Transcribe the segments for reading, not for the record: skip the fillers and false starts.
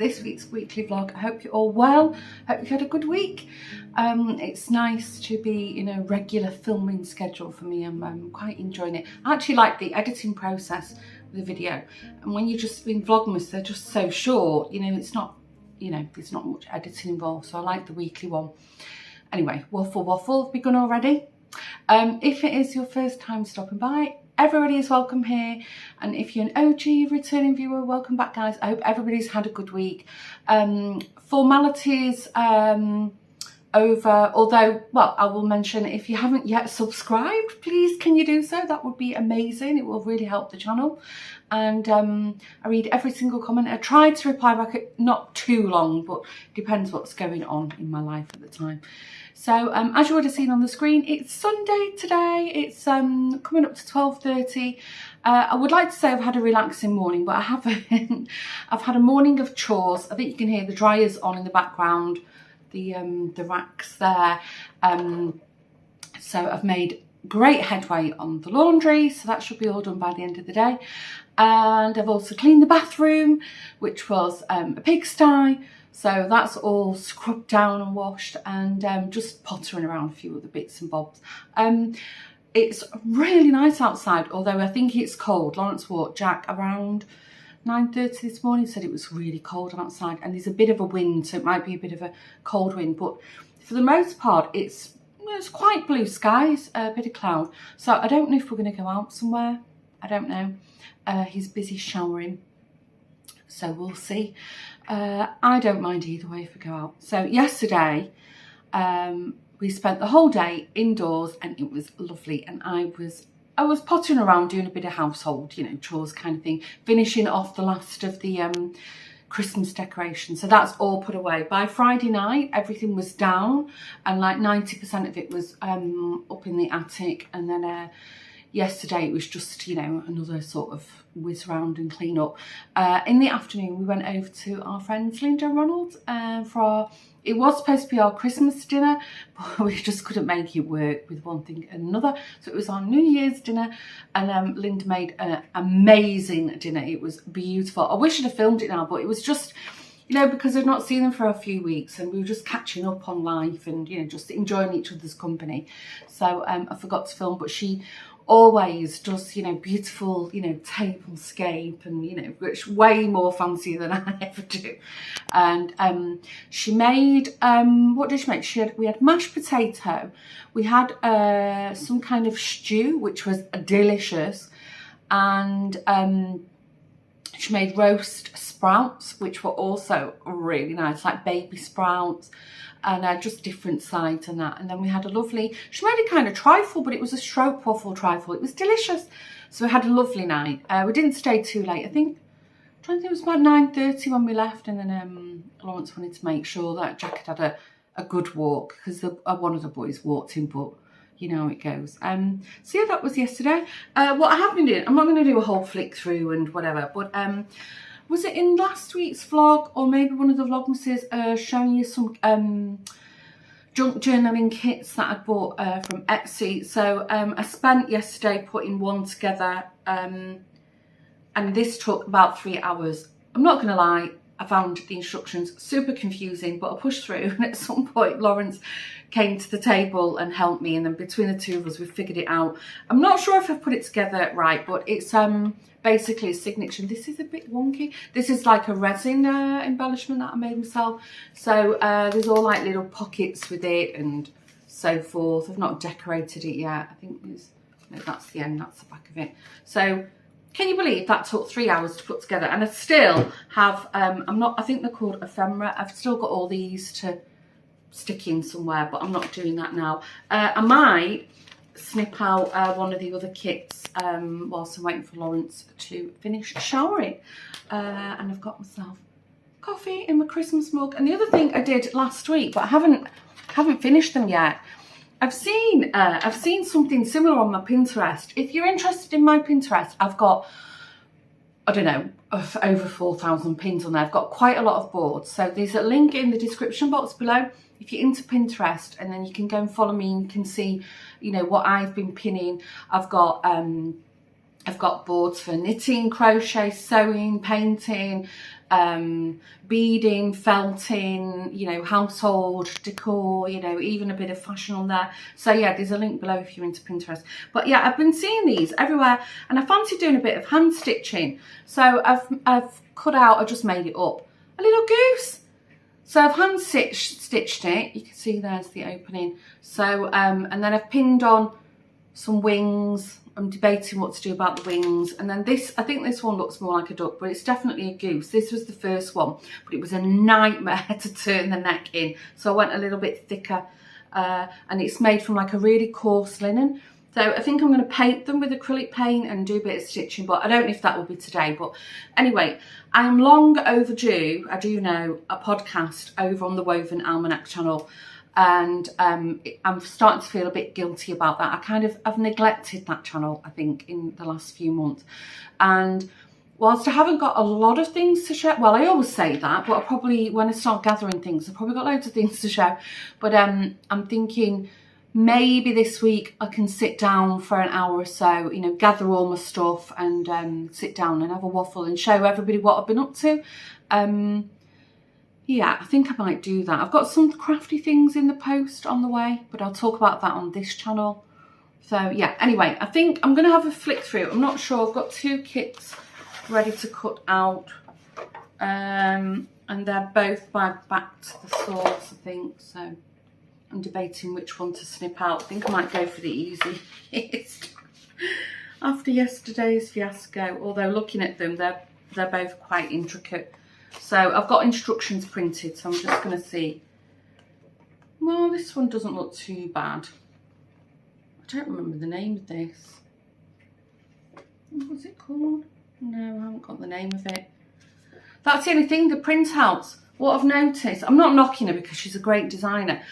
this week's weekly vlog. I hope you're all well. Hope you've had a good week. It's nice to be in a regular filming schedule for me. I'm quite enjoying it. I actually like the editing process of the video, and when you're just in Vlogmas, they're just so short. You know, it's not, you know, there's not much editing involved, so I like the weekly one. Anyway, waffle have begun already. If it is your first time stopping by, everybody is welcome here, and if you're an OG returning viewer, welcome back, guys. I hope everybody's had a good week. Formalities over, although, well, I will mention, if you haven't yet subscribed, please can you do so? That would be amazing. It will really help the channel. And I read every single comment. I try to reply back, not too long, but depends what's going on in my life at the time. So as you would have seen on the screen, it's Sunday today. It's coming up to 12:30. I would like to say I've had a relaxing morning, but I haven't. I've had a morning of chores. I think you can hear the dryers on in the background, the racks there. So I've made great headway on the laundry, so that should be all done by the end of the day. And I've also cleaned the bathroom, which was a pigsty. So that's all scrubbed down and washed, and just pottering around a few other bits and bobs. It's really nice outside, although I think it's cold. Lawrence walked Jack around 9:30 this morning, said it was really cold outside, and there's a bit of a wind, so it might be a bit of a cold wind, but for the most part it's quite blue skies, a bit of cloud. So I don't know if we're going to go out somewhere. I don't know. He's busy showering, so we'll see. I don't mind either way if we go out. So yesterday we spent the whole day indoors, and it was lovely, and I was pottering around doing a bit of household, you know, chores kind of thing, finishing off the last of the Christmas decoration. So that's all put away. By Friday night everything was down, and like 90% of it was up in the attic, and then yesterday it was just, you know, another sort of whiz around and clean up. In the afternoon we went over to our friends Linda and Ronald for it was supposed to be our Christmas dinner, but we just couldn't make it work with one thing and another. So it was our New Year's dinner, and Linda made an amazing dinner. It was beautiful. I wish I'd have filmed it now, but it was just, you know, because I'd not seen them for a few weeks, and we were just catching up on life and, you know, just enjoying each other's company. So I forgot to film, but she always does, you know, beautiful, you know, tablescape, and, you know, which way more fancy than I ever do. And she made what did she make? We had mashed potato, we had some kind of stew which was delicious, and she made roast sprouts which were also really nice, like baby sprouts, and just different sides and that. And then we had a lovely, she made a kind of trifle, but it was a stroopwafel trifle. It was delicious. So we had a lovely night. We didn't stay too late. I think it was about 9:30 when we left, and then Lawrence wanted to make sure that Jack had had a good walk, because one of the boys walked in, but you know how it goes. So yeah, that was yesterday. What I have been doing, I'm not going to do a whole flick through and whatever, but was it in last week's vlog, or maybe one of the vlogmases, showing you some junk journaling kits that I bought from Etsy. So I spent yesterday putting one together, and this took about 3 hours. I'm not going to lie, I found the instructions super confusing, but I pushed through, and at some point Lawrence came to the table and helped me, and then between the two of us we figured it out. I'm not sure if I've put it together right, but it's basically a signature. This is a bit wonky. This is like a resin embellishment that I made myself. So there's all like little pockets with it and so forth. I've not decorated it yet. I think no, that's the end, that's the back of it. So can you believe that took 3 hours to put together? And I still have, I think they're called ephemera. I've still got all these to stick in somewhere, but I'm not doing that now. I might snip out one of the other kits whilst I'm waiting for Lawrence to finish showering. And I've got myself coffee in my Christmas mug. And the other thing I did last week, but I haven't finished them yet. I've seen something similar on my Pinterest. If you're interested in my Pinterest, I've got, I don't know, over 4,000 pins on there. I've got quite a lot of boards. So there's a link in the description box below if you're into Pinterest, and then you can go and follow me and you can see, you know, what I've been pinning. I've got boards for knitting, crochet, sewing, painting, beading, felting, you know, household decor, you know, even a bit of fashion on there. So yeah, there's a link below if you're into Pinterest. But yeah, I've been seeing these everywhere, and I fancy doing a bit of hand stitching. So I've cut out, I just made it up, a little goose. So I've hand stitched it. You can see there's the opening. So and then I've pinned on some wings. I'm debating what to do about the wings. And then this, I think this one looks more like a duck, but it's definitely a goose. This was the first one, but it was a nightmare to turn the neck in. So I went a little bit thicker, and it's made from like a really coarse linen. So I think I'm going to paint them with acrylic paint and do a bit of stitching, but I don't know if that will be today. But anyway, I am long overdue, I do know, a podcast over on the Woven Almanac channel. And I'm starting to feel a bit guilty about that. I've neglected that channel, I think, in the last few months. And whilst I haven't got a lot of things to share, well, I always say that, but I probably, when I start gathering things, I've probably got loads of things to share. But I'm thinking maybe this week I can sit down for an hour or so, you know, gather all my stuff and sit down and have a waffle and show everybody what I've been up to. Yeah, I think I might do that. I've got some crafty things in the post on the way, but I'll talk about that on this channel. So yeah, anyway, I think I'm going to have a flick through. I'm not sure. I've got 2 kits ready to cut out. And they're both back to the source, I think. So I'm debating which one to snip out. I think I might go for the easiest after yesterday's fiasco. Although looking at them, they're both quite intricate. So I've got instructions printed, so I'm just going to see. Well, this one doesn't look too bad. I don't remember the name of this. What's it called? No, I haven't got the name of it. That's the only thing, the printouts. What I've noticed, I'm not knocking her because she's a great designer,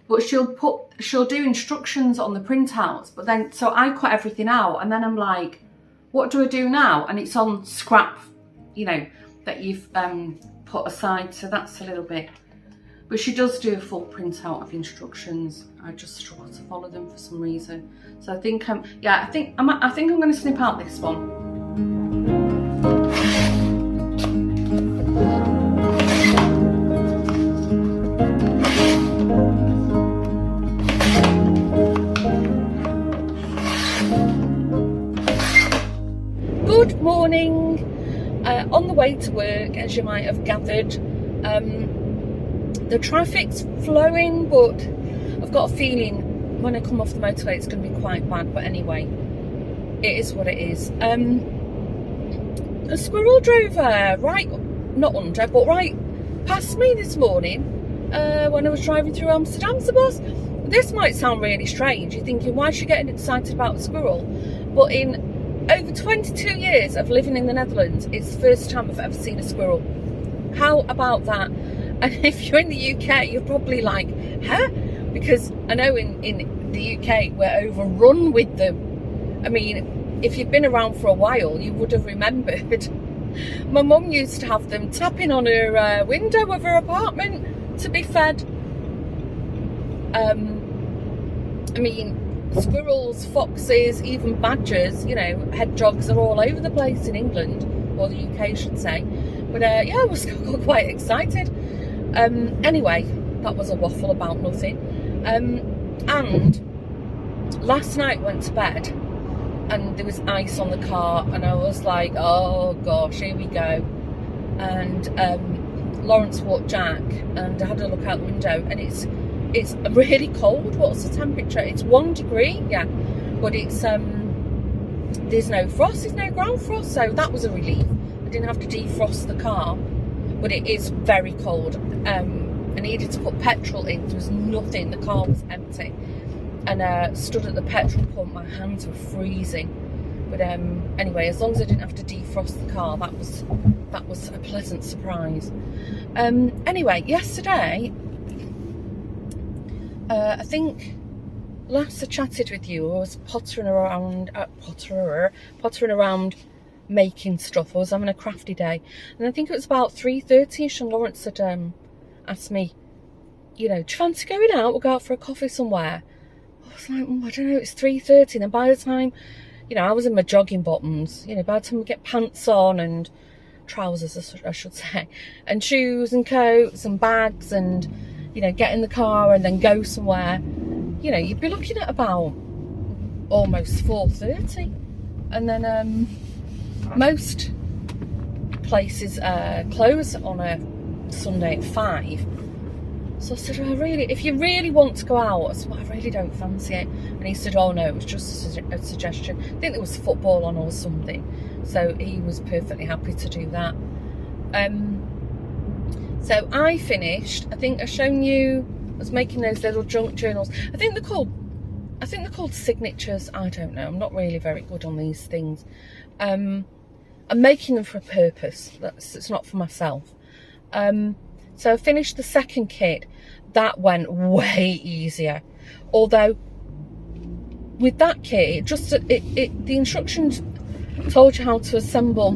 but she'll do instructions on the printouts, but then, so I cut everything out, and then I'm like, what do I do now? And it's on scrap, you know, that you've put aside, so that's a little bit. But she does do a full printout of instructions. I just struggle to follow them for some reason. So I think yeah, I think I'm going to snip out this one. Good morning. On the way to work, as you might have gathered, the traffic's flowing, but I've got a feeling when I come off the motorway it's going to be quite bad. But anyway, it is what it is. A squirrel drove right, not under, but right past me this morning when I was driving through Amsterdam. This might sound really strange. You're thinking, why is she getting excited about a squirrel? But in over 22 years of living in the Netherlands, it's the first time I've ever seen a squirrel. How about that? And if you're in the UK, you're probably like, huh? Because I know in the UK, we're overrun with them. I mean, if you've been around for a while, you would have remembered. My mum used to have them tapping on her window of her apartment to be fed. I mean, squirrels, foxes, even badgers, you know, hedgehogs are all over the place in England, or the UK I should say. But yeah, I was quite excited. Anyway, that was a waffle about nothing. And last night went to bed and there was ice on the car, and I was like, oh gosh, here we go. And Lawrence walked Jack, and I had a look out the window, and it's really cold. What's the temperature? It's 1 degree, yeah, but it's there's no frost, there's no ground frost, so that was a relief. I didn't have to defrost the car, but it is very cold. I needed to put petrol in. There was nothing, the car was empty, and stood at the petrol pump, my hands were freezing. But anyway, as long as I didn't have to defrost the car, that was a pleasant surprise. Anyway, yesterday, I think last I chatted with you, I was pottering around making stuff. I was having a crafty day, and I think it was about 3:30ish, and Lawrence had asked me, you know, do you fancy going out? We'll go out for a coffee somewhere. I was like, I don't know, it's 3:30, and by the time, you know, I was in my jogging bottoms, you know, by the time we get pants on and trousers I should say, and shoes and coats and bags, and you know, get in the car and then go somewhere, you know, you'd be looking at about almost 4:30, and then most places close on a Sunday at 5. So I said, oh, really, if you really want to go out, I said, well, I really don't fancy it. And he said, oh no, it was just a suggestion. I think there was football on or something, so he was perfectly happy to do that. So I finished, I think I've shown you, I was making those little junk journals. I think they're called signatures. I don't know, I'm not really very good on these things. I'm making them for a purpose. It's not for myself. So I finished the second kit. That went way easier. Although with that kit, the instructions told you how to assemble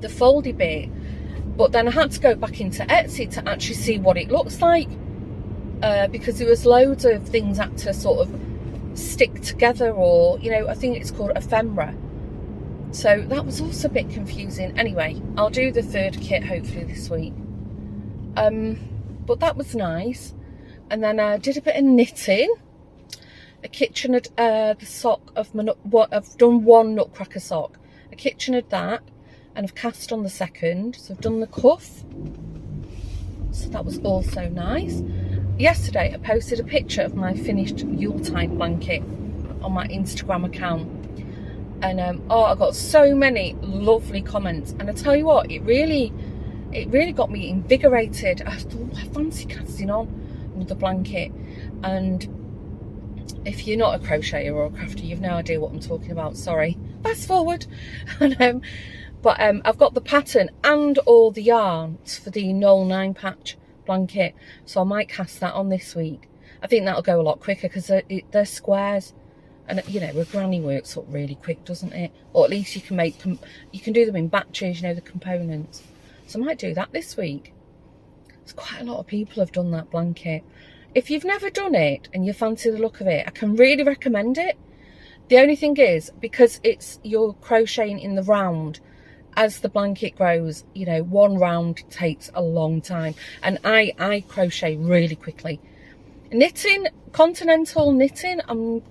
the foldy bit, but then I had to go back into Etsy to actually see what it looks like, because there was loads of things that had to sort of stick together, or, you know, I think it's called ephemera. So that was also a bit confusing. Anyway, I'll do the third kit hopefully this week. But that was nice. And then I did a bit of knitting. A kitchen had the sock of my I've done one nutcracker sock. A kitchen had that, and I've cast on the second. So I've done the cuff. So that was also nice. Yesterday I posted a picture of my finished Yuletide blanket on my Instagram account. And oh, I got so many lovely comments. And I tell you what, it really got me invigorated. I thought, I fancy casting on with the blanket. And if you're not a crocheter or a crafter, you've no idea what I'm talking about. Sorry, fast forward. But I've got the pattern and all the yarns for the Knoll 9 patch blanket, so I might cast that on this week. I think that'll go a lot quicker because they're squares, and you know, with granny works up really quick, doesn't it? Or at least you can do them in batches, you know, the components. So I might do that this week. There's quite a lot of people have done that blanket. If you've never done it and you fancy the look of it, I can really recommend it. The only thing is, because you're crocheting in the round, as the blanket grows, you know, one round takes a long time, and I crochet really quickly. Knitting, continental knitting, I'm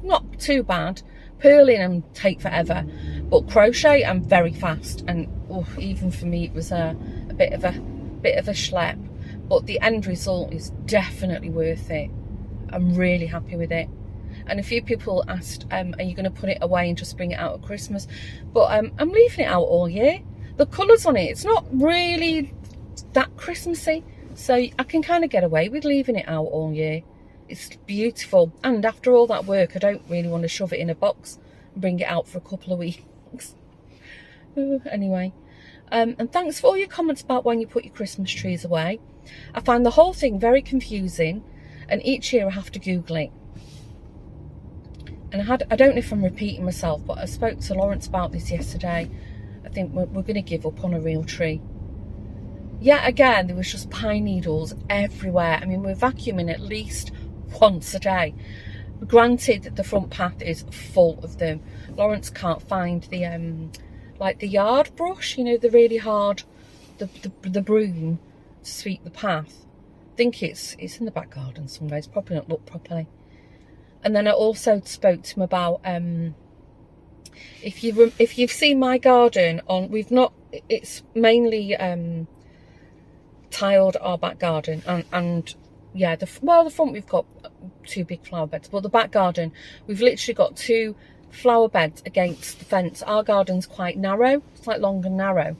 not too bad. Purling and take forever, but crochet I'm very fast, and oh, even for me it was a bit of a schlep, but the end result is definitely worth it. I'm really happy with it. And a few people asked, are you going to put it away and just bring it out at Christmas? But I'm leaving it out all year. The colours on it's not really that Christmassy, so I can kind of get away with leaving it out all year. It's beautiful, and after all that work, I don't really want to shove it in a box and bring it out for a couple of weeks. Anyway, and thanks for all your comments about when you put your Christmas trees away. I find the whole thing very confusing, and each year I have to Google it. And I don't know if I'm repeating myself, but I spoke to Lawrence about this yesterday. I think we're going to give up on a real tree. Yet again, there was just pine needles everywhere. I mean, we're vacuuming at least once a day. Granted, the front path is full of them. Lawrence can't find the like the yard brush, you know, the really hard, the broom to sweep the path. I think it's in the back garden somewhere. It's probably not looked properly. And then I also spoke to him about if you've seen my garden on, it's mainly tiled our back garden, and yeah, the front we've got 2 big flower beds, but the back garden we've literally got 2 flower beds against the fence. Our garden's quite narrow, it's like long and narrow,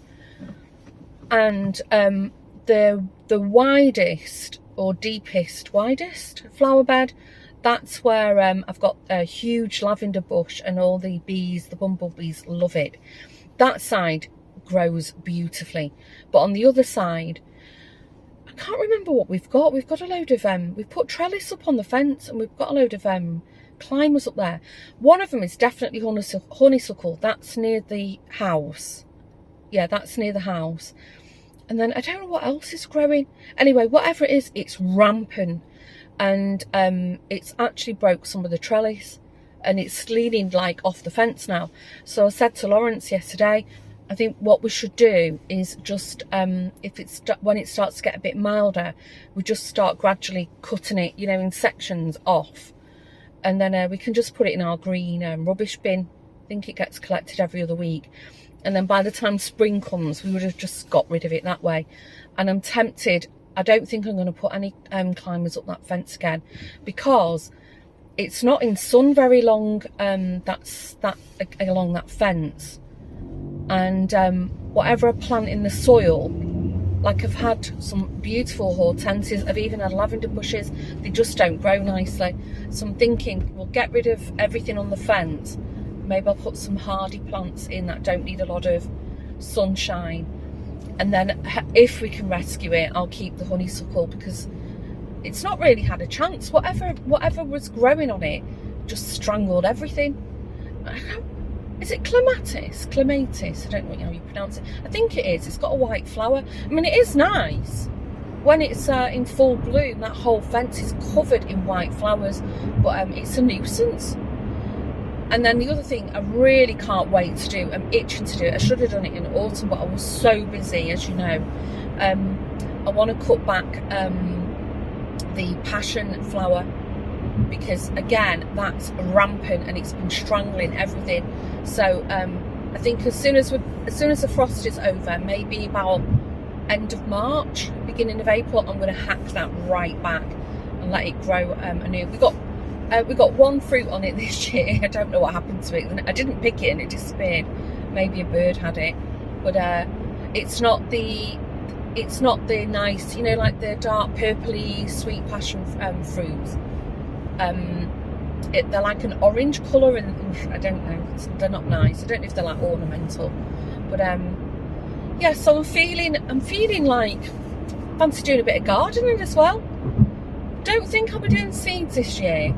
and the widest flower bed, that's where I've got a huge lavender bush, and all the bees, the bumblebees, love it. That side grows beautifully, but on the other side, I can't remember what we've got. We've got a load of we've put trellis up on the fence, and we've got a load of climbers up there. One of them is definitely honeysuckle. That's near the house. Yeah, that's near the house. And then I don't know what else is growing. Anyway, whatever it is, it's rampant, and it's actually broke some of the trellis, and it's leaning like off the fence now. So I said to Lawrence yesterday, I think what we should do is just, when it starts to get a bit milder, we just start gradually cutting it, you know, in sections off. And then we can just put it in our green rubbish bin. I think it gets collected every other week. And then by the time spring comes, we would have just got rid of it that way. And I'm tempted, I don't think I'm going to put any climbers up that fence again, because it's not in sun very long, along that fence. And whatever I plant in the soil, like I've had some beautiful hortensias, I've even had lavender bushes, they just don't grow nicely. So I'm thinking we'll get rid of everything on the fence. Maybe I'll put some hardy plants in that don't need a lot of sunshine. And then if we can rescue it, I'll keep the honeysuckle, because it's not really had a chance. Whatever was growing on it just strangled everything. Is it clematis? Clematis? I don't know how you pronounce it. I think it is. It's got a white flower. I mean, it is nice when it's in full bloom. That whole fence is covered in white flowers, but it's a nuisance. And then the other thing I really can't wait to do, I'm itching to do it. I should have done it in autumn, but I was so busy, as you know. I want to cut back the passion flower, because again, that's rampant and it's been strangling everything. So I think as soon as the frost is over, maybe about end of March, beginning of April, I'm going to hack that right back and let it grow anew. We got one fruit on it this year. I don't know what happened to it. I didn't pick it and it disappeared. Maybe a bird had it, but it's not the nice, you know, like the dark purpley sweet passion fruits. They're like an orange colour, and I don't know, they're not nice. I don't know if they're like ornamental, but yeah. So I'm feeling like fancy doing a bit of gardening as well. Don't think I'll be doing seeds this year.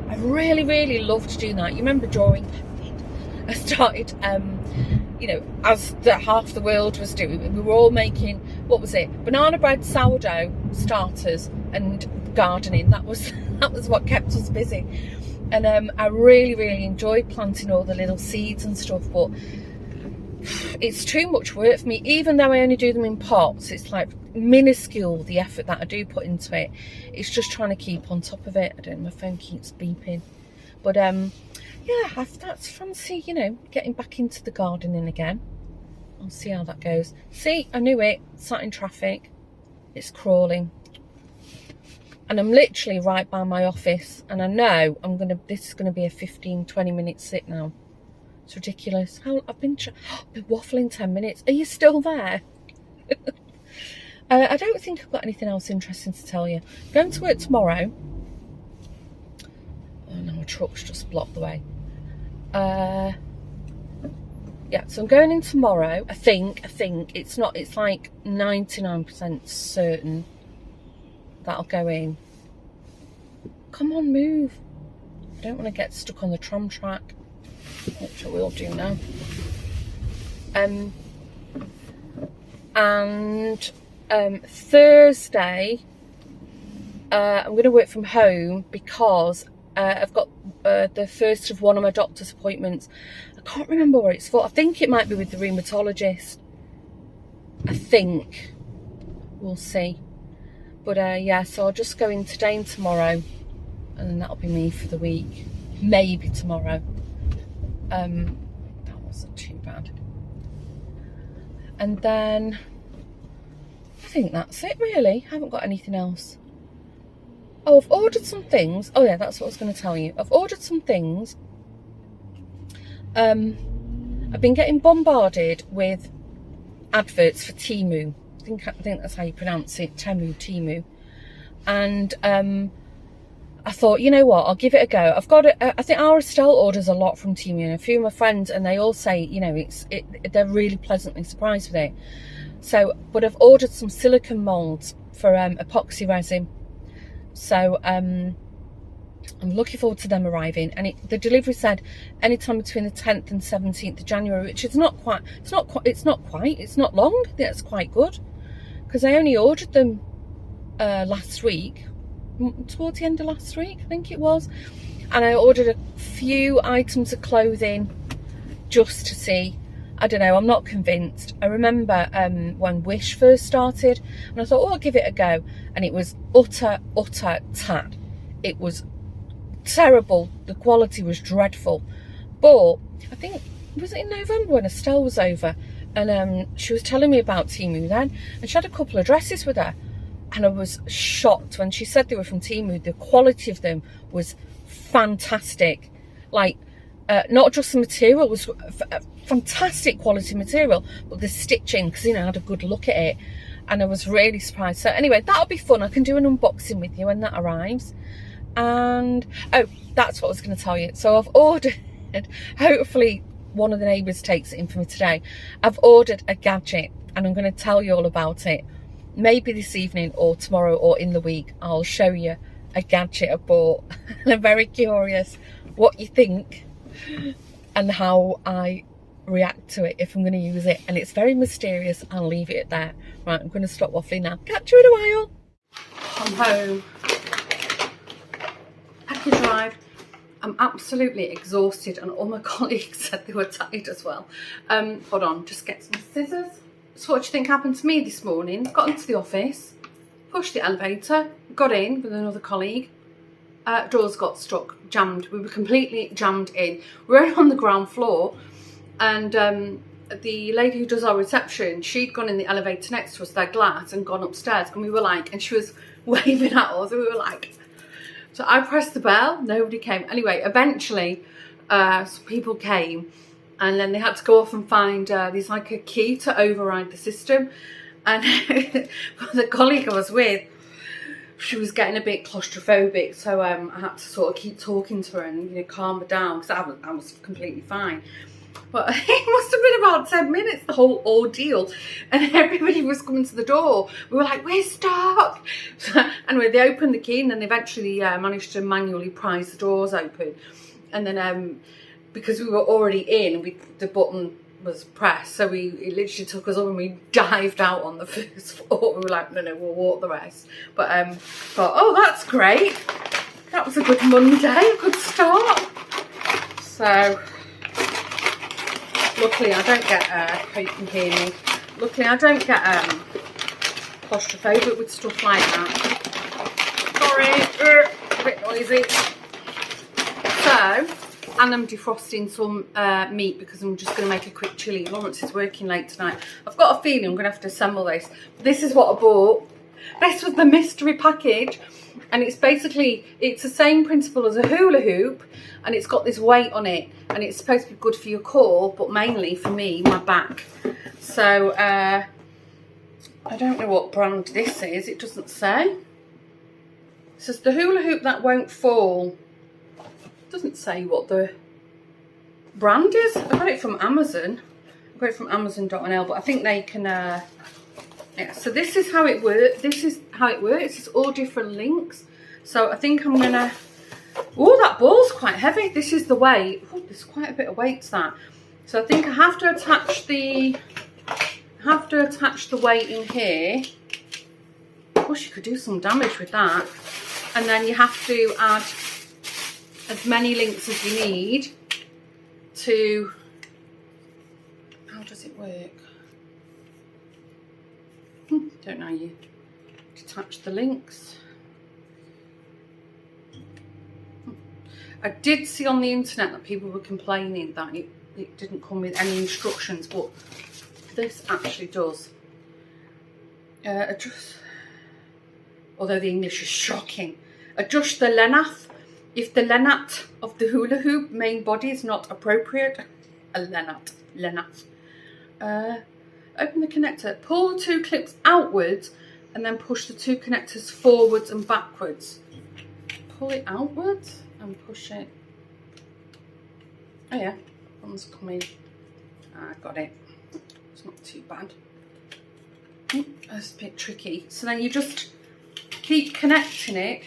I really love to do that. You remember during COVID, I started, you know, as half the world was doing, we were all making, what was it, banana bread, sourdough starters, and gardening. That was what kept us busy. And I really enjoyed planting all the little seeds and stuff, but it's too much work for me. Even though I only do them in pots, it's like minuscule the effort that I do put into it. It's just trying to keep on top of it. I don't know, my phone keeps beeping, but yeah, that's fancy, you know, getting back into the gardening again. I'll see how that goes. See, I knew it. Sat in traffic, it's crawling, and I'm literally right by my office, and I know this is gonna be a 15-20 minute sit now. It's ridiculous. I've been waffling 10 minutes. Are you still there? I don't think I've got anything else interesting to tell you. I'm going to work tomorrow. Oh no, my truck's just blocked the way. Yeah, so I'm going in tomorrow. I think it's like 99% certain that I'll go in. Come on, move. I don't want to get stuck on the tram track, which I will do now. And Thursday, I'm going to work from home because I've got the first of one of my doctor's appointments. I can't remember where it's for. I think it might be with the rheumatologist. I think. We'll see. But yeah, so I'll just go in today and tomorrow, and then that'll be me for the week. Maybe tomorrow. That wasn't too bad. And then I think that's it really. I haven't got anything else. Oh, I've ordered some things. Oh yeah, that's what I was going to tell you. I've ordered some things. I've been getting bombarded with adverts for Temu. I think that's how you pronounce it. Temu. And I thought, you know what, I'll give it a go. I think our Estelle orders a lot from Temu, and a few of my friends, and they all say, you know, they're really pleasantly surprised with it. So, but I've ordered some silicone molds for epoxy resin. So I'm looking forward to them arriving. And the delivery said anytime between the 10th and 17th of January, which is not quite. It's not long. That's quite good, because I only ordered them last week. Towards the end of last week, I think it was, and I ordered a few items of clothing just to see, I don't know, I'm not convinced. I remember when Wish first started, and I thought, oh, I'll give it a go. And it was utter tat. It was terrible. The quality was dreadful. But I think, was it in November when Estelle was over? And she was telling me about Temu then. And she had a couple of dresses with her. And I was shocked when she said they were from Temu. The quality of them was fantastic. Like, not just the material was fantastic quality material, but the stitching, because, you know, I had a good look at it and I was really surprised. So anyway, that'll be fun. I can do an unboxing with you when that arrives. And oh, that's what I was going to tell you. So I've ordered, hopefully one of the neighbours takes it in for me today. I've ordered a gadget and I'm going to tell you all about it. Maybe this evening or tomorrow or in the week, I'll show you a gadget I bought. And I'm very curious what you think and how I react to it, if I'm going to use it. And it's very mysterious. I'll leave it at there. Right, I'm going to stop waffling now. Catch you in a while. I'm home. Package arrived. I'm absolutely exhausted and all my colleagues said they were tired as well. Hold on, just get some scissors. So what do you think happened to me this morning? Got into the office, pushed the elevator, got in with another colleague. Doors got stuck, jammed. We were completely jammed in. We were on the ground floor, and the lady who does our reception, she'd gone in the elevator next to us, their glass, and gone upstairs. And we were like, and she was waving at us, and we were like, so I pressed the bell, nobody came. Anyway, eventually, some people came, and then they had to go off and find, there's like a key to override the system. And the colleague I was with, she was getting a bit claustrophobic, so I had to sort of keep talking to her and, you know, calm her down, because I was completely fine. But it must have been about 10 minutes, the whole ordeal, and everybody was coming to the door. We were like, we're stuck. So, anyway, they opened the key and then eventually managed to manually prise the doors open. And then because we were already in, the button was pressed, so it literally took us up and we dived out on the first floor. We were like, no, we'll walk the rest. But thought, oh, that's great. That was a good Monday, a good start. So luckily I don't get, hope you can hear me, luckily I don't get claustrophobic with stuff like that. Sorry, a bit noisy. So, and I'm defrosting some meat because I'm just going to make a quick chilli. Lawrence is working late tonight. I've got a feeling I'm going to have to assemble this. This is what I bought. This was the mystery package. And it's basically, it's the same principle as a hula hoop. And it's got this weight on it. And it's supposed to be good for your core, but mainly for me, my back. So, I don't know what brand this is. It doesn't say. It says the hula hoop that won't fall. Doesn't say what the brand is. I got it from Amazon. I got it from Amazon.nl, but I think they can yeah, so this is how it works. This is how it works. It's all different links. So I think I'm gonna, oh, that ball's quite heavy. This is the weight. Oh, there's quite a bit of weight to that. So I think I have to attach the weight in here. Gosh, you could do some damage with that. And then you have to add as many links as you need to, how does it work? Don't know, you detach the links. I did see on the internet that people were complaining that it didn't come with any instructions, but this actually does. Adjust, although the English is shocking. Adjust the length if the length of the hula hoop main body is not appropriate. A length. Open the connector. Pull the two clips outwards and then push the two connectors forwards and backwards. Pull it outwards and push it. Oh yeah, one's coming. Got it. It's not too bad. That's a bit tricky. So then you just keep connecting it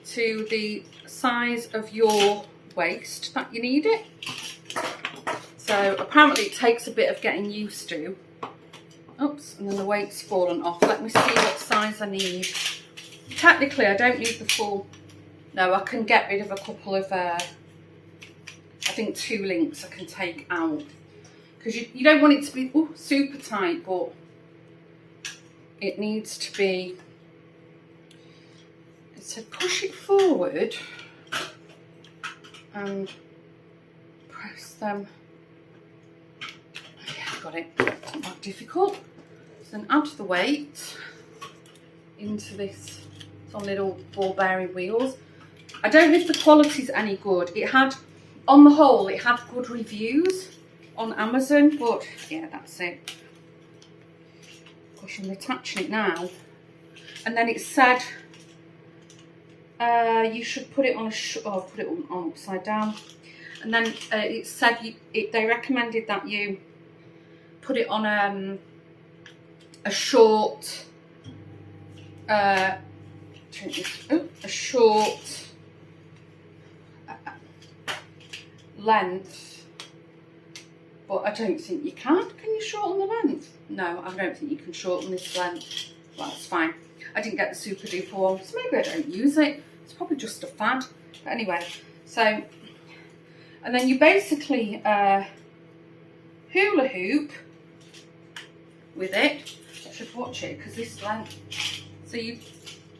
to the size of your waist that you need it. So apparently it takes a bit of getting used to. Oops, and then the weight's fallen off. Let me see what size I need. Technically I don't need the full. No, I can get rid of a couple of, I think 2 links I can take out. because you don't want it to be super tight, but it needs to be. So push it forward and press them. Okay, I've got it. It's not that difficult. So then add the weight into this. It's on little ball bearing wheels. I don't know if the quality's any good. It had, on the whole, it had good reviews on Amazon, but yeah, that's it. Gosh, I'm attaching it now. And then it said you should put it on put it on upside down. And then it said they recommended that you put it on a short length, but I don't think you can. Can you shorten the length? No, I don't think you can shorten this length. Well, it's fine. I didn't get the super duper one, so maybe I don't use it. It's probably just a fad. But anyway, so, and then you basically hula hoop with it. I should watch it because this length.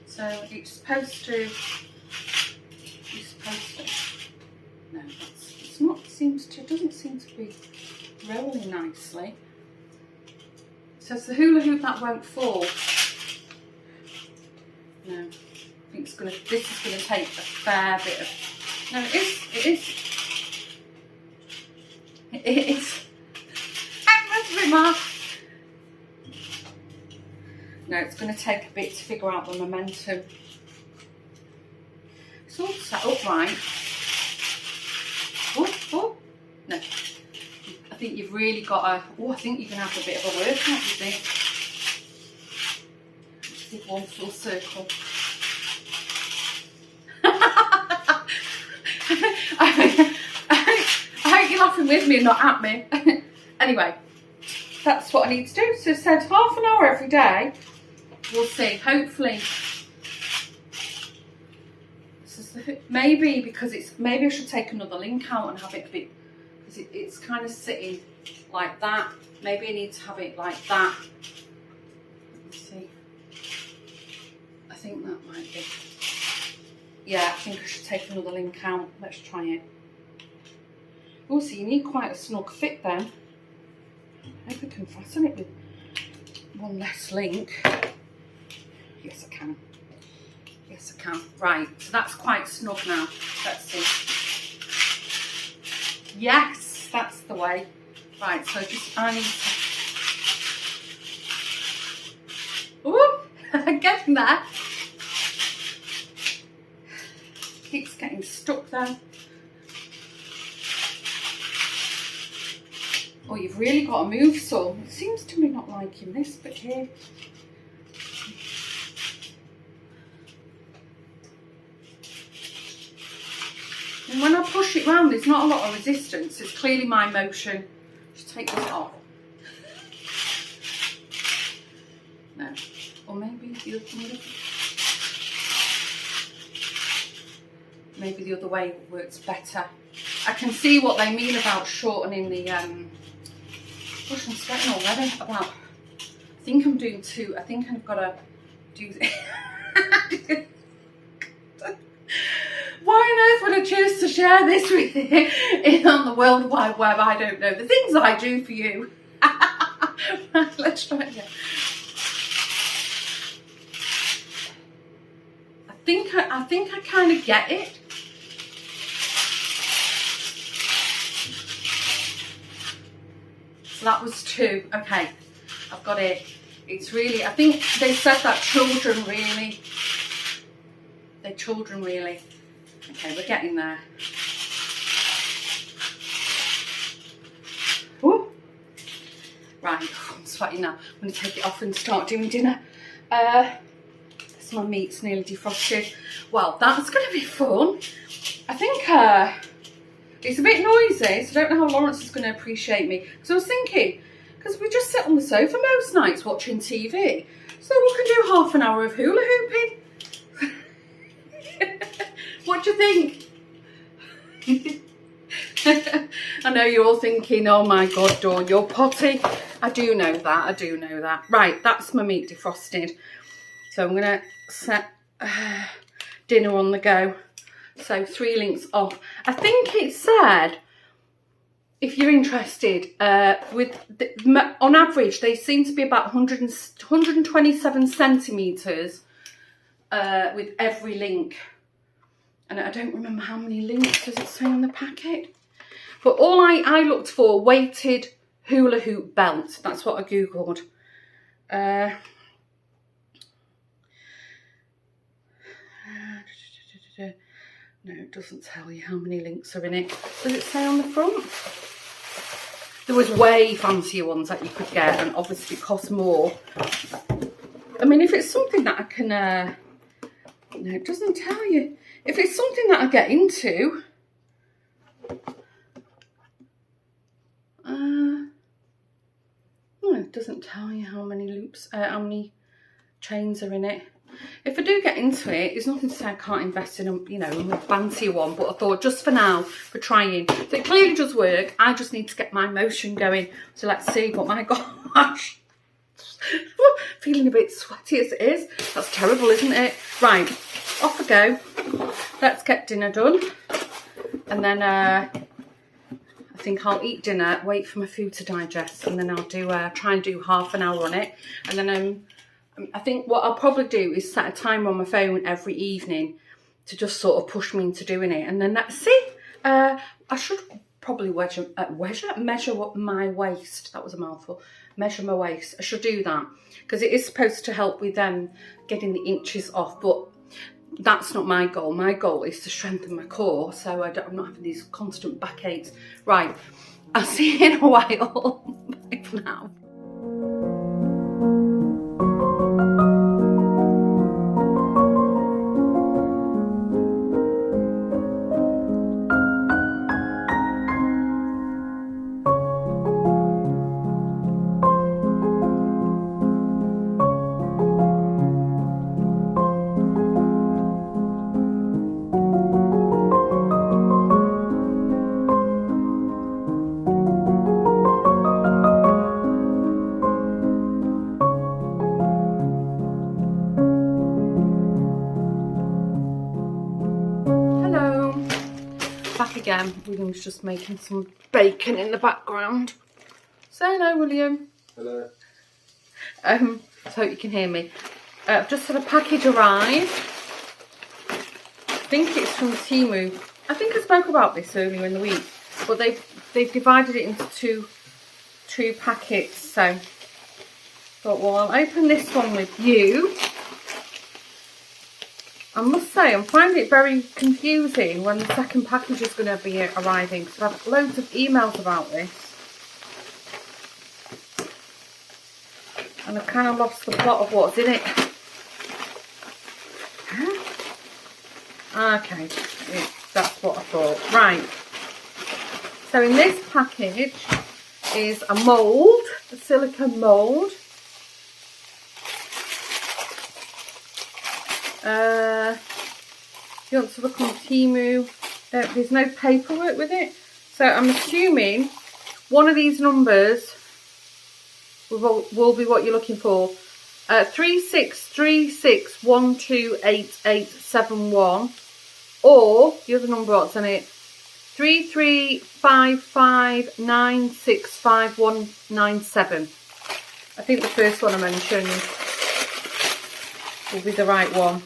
So it's supposed to. No, it's not. It doesn't seem to be rolling nicely. So it's the hula hoop that won't fall. No, I think this is gonna take a fair bit of. No, it is. I'm a bit more. No, it's going to take a bit to figure out the momentum. It's all set up right. Oh, no. I think you've really got to, I think you're going to have a bit of a workout with this. Let's do one full circle. I hope you're laughing with me and not at me. Anyway, that's what I need to do. So it said half an hour every day. We'll see. Hopefully, maybe because maybe I should take another link out and have it a bit, because it's kind of sitting like that. Maybe I need to have it like that. Let's see. I think that might be. Yeah, I think I should take another link out. Let's try it. Oh, so you need quite a snug fit then. I hope I can fasten it with one less link. Yes, I can. Yes, I can. Right, so that's quite snug now. Let's see. Yes, that's the way. Right, so I need to... Ooh, I'm getting there. Keeps getting stuck there. Oh, you've really got to move some. It seems to be not liking this bit here. And when I push it round, there's not a lot of resistance. It's clearly my motion. Just take this off. No. Or maybe the other way. Maybe the other way works better. I can see what they mean about shortening the gosh, I'm sweating already. I think I'm doing two. I think I've got to do this. Why on earth would I choose to share this with you on the World Wide Web? I don't know. The things I do for you. Right, let's try it again. I think I kind of get it. So that was 2. Okay, I've got it. It's really, I think they said that children really. Okay, we're getting there. Ooh. Right, I'm sweating now. I'm going to take it off and start doing dinner. My meat's nearly defrosted. Well, that's going to be fun. I think it's a bit noisy, so I don't know how Lawrence is going to appreciate me. Because I was thinking, because we just sit on the sofa most nights watching TV, so we can do half an hour of hula hooping. What do you think? I know you're all thinking, oh my God, Dawn, you're potty. I do know that, I do know that. Right, that's my meat defrosted. So I'm going to set dinner on the go. So 3 links off. I think it said, if you're interested, on average, they seem to be about 127 centimetres with every link. And I don't remember how many links does it say on the packet. But all I looked for, weighted hula hoop belt. That's what I googled. No, it doesn't tell you how many links are in it. Does it say on the front? There was way fancier ones that you could get, and obviously cost more. I mean, if it's something that I can... no, it doesn't tell you. If it's something that I get into... no, it doesn't tell you how many loops, how many chains are in it. If I do get into it, it's nothing to say I can't invest in a, you know, a fancier one, but I thought just for now, for trying. So it clearly does work. I just need to get my motion going. So let's see. But my gosh, feeling a bit sweaty as it is. That's terrible, isn't it? Right, off I go. Let's get dinner done. And then I think I'll eat dinner, wait for my food to digest, and then I'll do try and do half an hour on it. And then I think what I'll probably do is set a timer on my phone every evening to just sort of push me into doing it. And then I should probably measure what my waist. That was a mouthful. Measure my waist. I should do that because it is supposed to help with getting the inches off. But that's not my goal. My goal is to strengthen my core, so I'm not having these constant backaches. Right, I'll see you in a while. Bye for now. Again, William's just making some bacon in the background. Say hello, William. Hello. So hope you can hear me. I've just had a package arrive. I think it's from Temu. I think I spoke about this earlier in the week, but they've divided it into two packets. So thought, well, I'll open this one with you. I must say, I'm finding it very confusing when the second package is going to be arriving, because I've had loads of emails about this. And I've kind of lost the plot of what's in it. Huh? Okay, that's what I thought. Right. So in this package is a mould, a silicone mould. If you want to look on Temu, there's no paperwork with it. So I'm assuming one of these numbers will be what you're looking for. 3636128871, or the other number what's on it, 3355965197. I think the first one I mentioned will be the right one.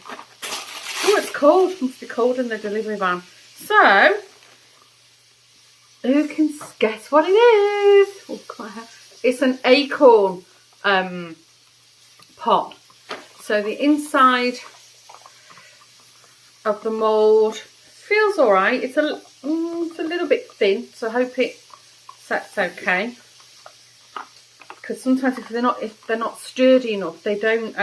Oh, it's cold. Must be cold in the delivery van. So, who can guess what it is? Oh, it's an acorn pot. So the inside of the mould feels all right. It's a little bit thin, so I hope it sets okay. Because sometimes if they're not sturdy enough, they don't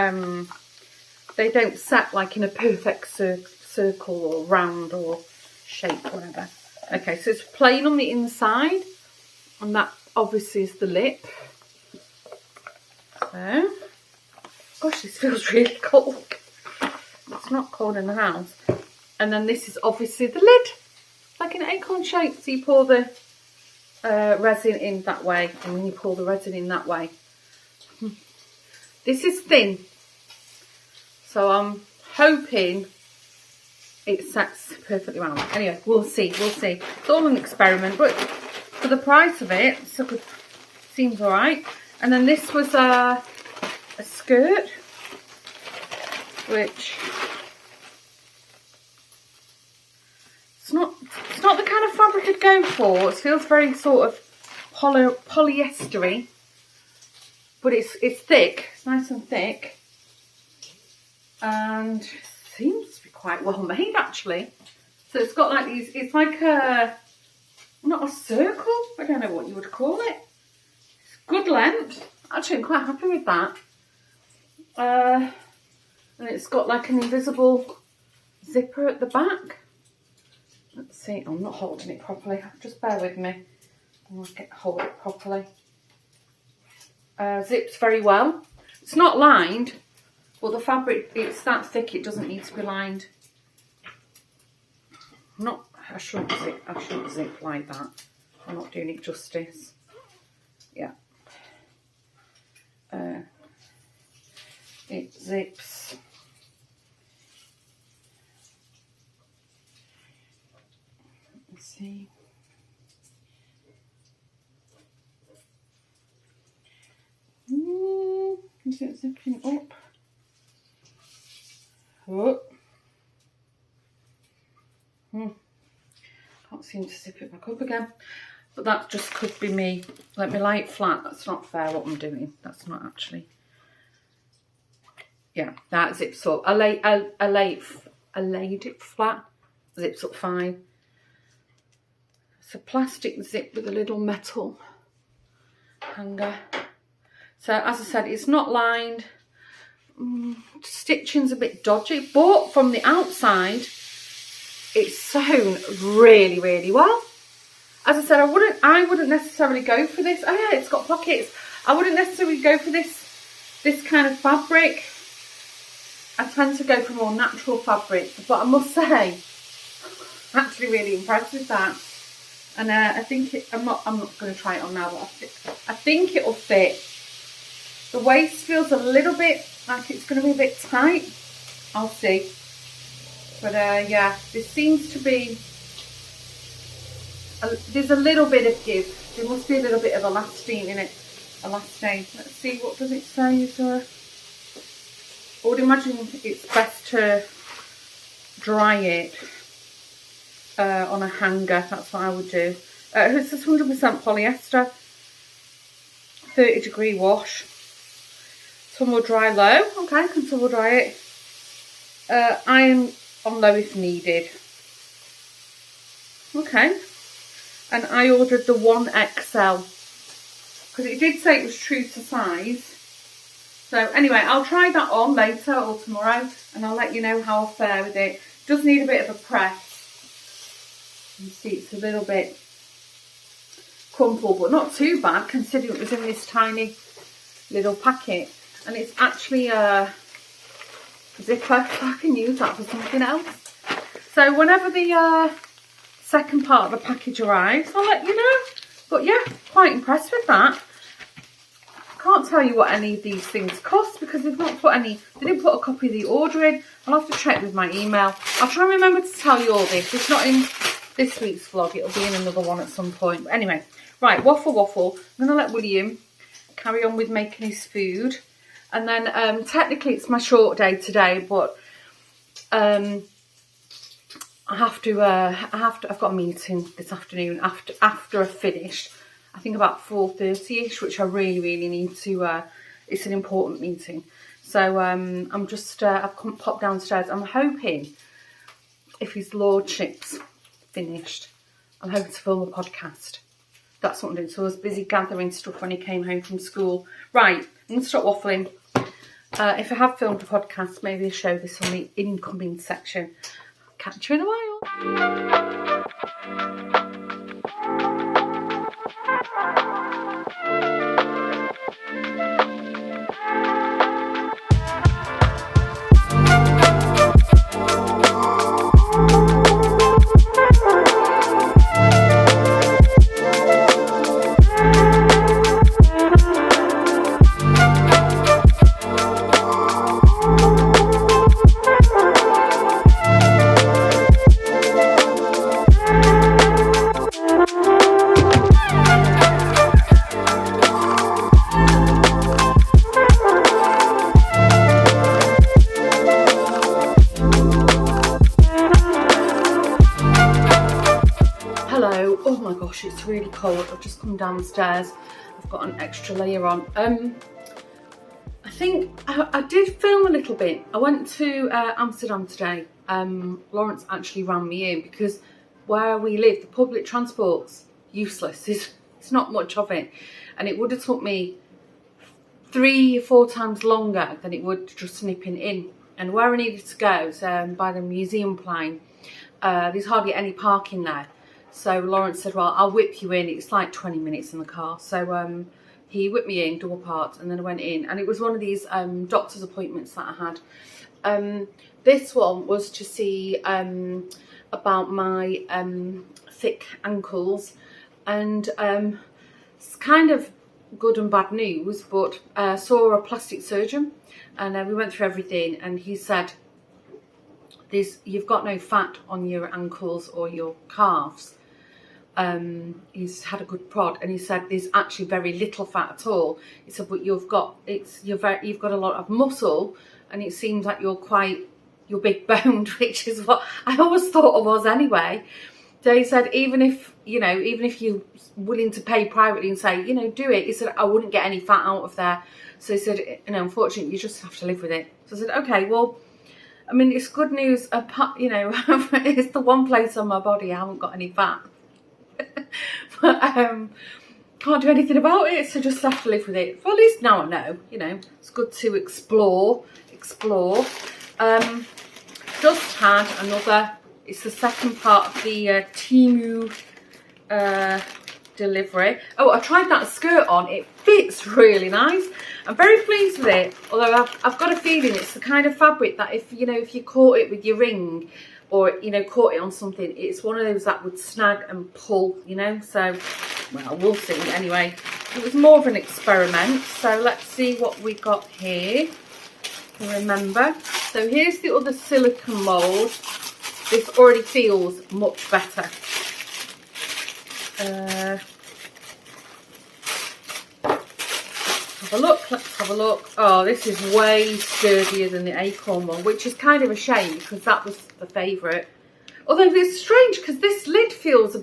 set like in a perfect circle or round or shape, whatever. Okay, so it's plain on the inside, and that obviously is the lip. So, gosh, this feels really cold. It's not cold in the house. And then this is obviously the lid, like an acorn shape. So you pour the resin in that way, and then you pull the resin in that way. This is thin, so I'm hoping it sets perfectly round. Anyway, we'll see. It's all an experiment, but for the price of it, seems all right. And then this was a skirt, which it's not the kind of fabric I'd go for. It feels very sort of polyestery, but it's thick. It's nice and thick, and seems to be quite well made actually. So it's got like these. It's like not a circle. I don't know what you would call it. It's good length. Actually, I'm quite happy with that. And it's got like an invisible zipper at the back. Let's see. I'm not holding it properly. Just bear with me. I'll hold it properly. Zips very well. It's not lined, but the fabric, it's that thick it doesn't need to be lined. I shouldn't zip like that. I'm not doing it justice. Yeah. It zips. Let's see. Is it zipping up? Oh. Can't seem to zip it back up again. But that just could be me. Let me lie it flat. That's not fair what I'm doing. That's not actually. Yeah, that zips up. I laid it flat. Zips up fine. It's a plastic zip with a little metal hanger. So as I said, it's not lined. Stitching's a bit dodgy, but from the outside, it's sewn really, really well. As I said, I wouldn't necessarily go for this. Oh yeah, it's got pockets. I wouldn't necessarily go for this kind of fabric. I tend to go for more natural fabrics, but I must say, I'm actually really impressed with that. And I think I'm not going to try it on now, but I think it'll fit. The waist feels a little bit like it's going to be a bit tight. I'll see. But yeah, this seems to be, there's a little bit of give. There must be a little bit of elastin in it. Elastin. Let's see, what does it say? Is there I would imagine it's best to dry it on a hanger. That's what I would do. It's just 100% polyester. 30-degree wash. Some will dry low. Okay, can some will dry it. Iron on low if needed. Okay. And I ordered the 1XL because it did say it was true to size. So anyway, I'll try that on later or tomorrow and I'll let you know how I fare with it. Does need a bit of a press. You see it's a little bit crumpled, but not too bad considering it was in this tiny little packet. And it's actually a zipper, so I can use that for something else. So whenever the second part of the package arrives, I'll let you know. But yeah, quite impressed with that. Can't tell you what any of these things cost because they've not put any, they didn't put a copy of the order in. I'll have to check with my email. I'll try and remember to tell you all this. It's not in this week's vlog, it'll be in another one at some point. But anyway, right, waffle. I'm gonna let William carry on with making his food. And then technically it's my short day today, but I've got a meeting this afternoon after I've finished. I think about 4:30ish, which I really need to. It's an important meeting, so I'm just I've popped downstairs. I'm hoping if his lordship's finished, I'm hoping to film a podcast. That's what I'm doing. So I was busy gathering stuff when he came home from school. Right, I'm gonna stop waffling. If I have filmed a podcast, maybe I'll show this on the incoming section. Catch you in a while. gosh, it's really cold. I've just come downstairs. I've got an extra layer on. I think I did film a little bit. I went to Amsterdam today. Lawrence actually ran me in because where we live, the public transport's useless. It's not much of it. And it would have took me 3 or 4 times longer than it would just nipping in. And where I needed to go, so by the museum plane, there's hardly any parking there. So Lawrence said, well, I'll whip you in. It's like 20 minutes in the car. So he whipped me in, double parked, and then I went in. And it was one of these doctor's appointments that I had. This one was to see about my thick ankles. And it's kind of good and bad news, but saw a plastic surgeon. And we went through everything. And he said, you've got no fat on your ankles or your calves. He's had a good prod, and he said there's actually very little fat at all. He said, but you've got a lot of muscle, and it seems like you're big boned, which is what I always thought I was anyway. So he said, even if you're willing to pay privately and say, do it, he said, I wouldn't get any fat out of there. So he said, unfortunately, you just have to live with it. So I said, okay, well, I mean, it's good news, it's the one place on my body I haven't got any fat. But can't do anything about it, so just have to live with it. Well, at least now I know, it's good to explore. Just had another, it's the second part of the Temu delivery. Oh, I tried that skirt on, it fits really nice. I'm very pleased with it, although I've got a feeling it's the kind of fabric that if you caught it with your ring, or caught it on something, it's one of those that would snag and pull, so well, we'll see. Anyway, it was more of an experiment, so let's see what we got here. Remember, so here's the other silicone mold. This already feels much better. Let's have a look. Oh, this is way sturdier than the acorn one, which is kind of a shame because that was the favourite. Although it's strange because this lid feels